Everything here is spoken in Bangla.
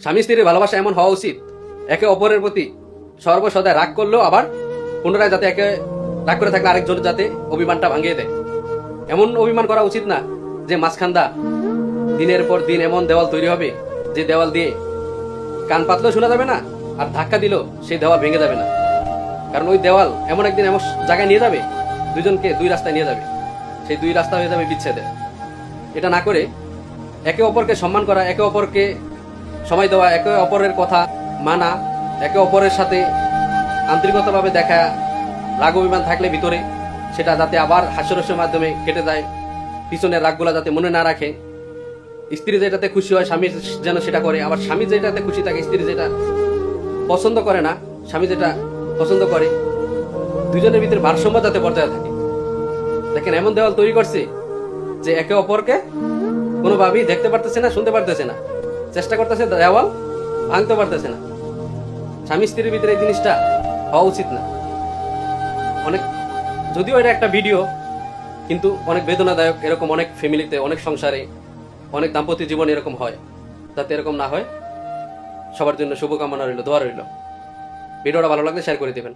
স্বামী স্ত্রীর ভালোবাসা এমন হওয়া উচিত, একে অপরের প্রতি সর্বসদায় রাগ করলেও আবার পুনরায় যাতে একে রাগ করে থাকলে আরেকজন যাতে অভিমানটা ভাঙিয়ে দেয়। এমন অভিমান করা উচিত না যে মাঝখান্দা দিনের পর দিন এমন দেওয়াল তৈরি হবে যে দেওয়াল দিয়ে কান পাতলেও শোনা যাবে না, আর ধাক্কা দিলেও সেই দেওয়াল ভেঙে যাবে না। কারণ ওই দেওয়াল এমন একদিন এমন জায়গায় নিয়ে যাবে, দুজনকে দুই রাস্তায় নিয়ে যাবে, সেই দুই রাস্তা হয়ে যাবে বিচ্ছেদে। এটা না করে একে অপরকে সম্মান করা, একে অপরকে সময় দেওয়া, একে অপরের কথা মানা, একে অপরের সাথে আন্তরিকতাভাবে দেখা, রাগ অভিমান থাকলে ভিতরে সেটা যাতে আবার হাস্যরসের মাধ্যমে কেটে যায়, পিছনের রাগগুলা যাতে মনে না রাখে। স্ত্রী যেটাতে খুশি হয় স্বামী যেন সেটা করে, আবার স্বামী যেটাতে খুশি থাকে স্ত্রী যেটা পছন্দ করে না স্বামী যেটা পছন্দ করে, দুজনের ভিতরে ভারসাম্য যাতে বজায় থাকে। দেখেন এমন দেওয়াল তৈরি করছে যে একে অপরকে কোনোভাবেই দেখতে পারতেছে না, শুনতে পারতেছে না, চেষ্টা করতেছে দেওয়াল ভাঙতে পারতেছে না। স্বামী স্ত্রীর ভিতরে এই জিনিসটা হওয়া উচিত না। অনেক, যদিও এটা একটা ভিডিও, কিন্তু অনেক বেদনাদায়ক। এরকম অনেক ফ্যামিলিতে, অনেক সংসারে, অনেক দাম্পত্য জীবন এরকম হয়। যাতে এরকম না হয় সবার জন্য শুভকামনা রইল, দোয়া রইল। ভিডিওটা ভালো লাগলে শেয়ার করে দেবেন।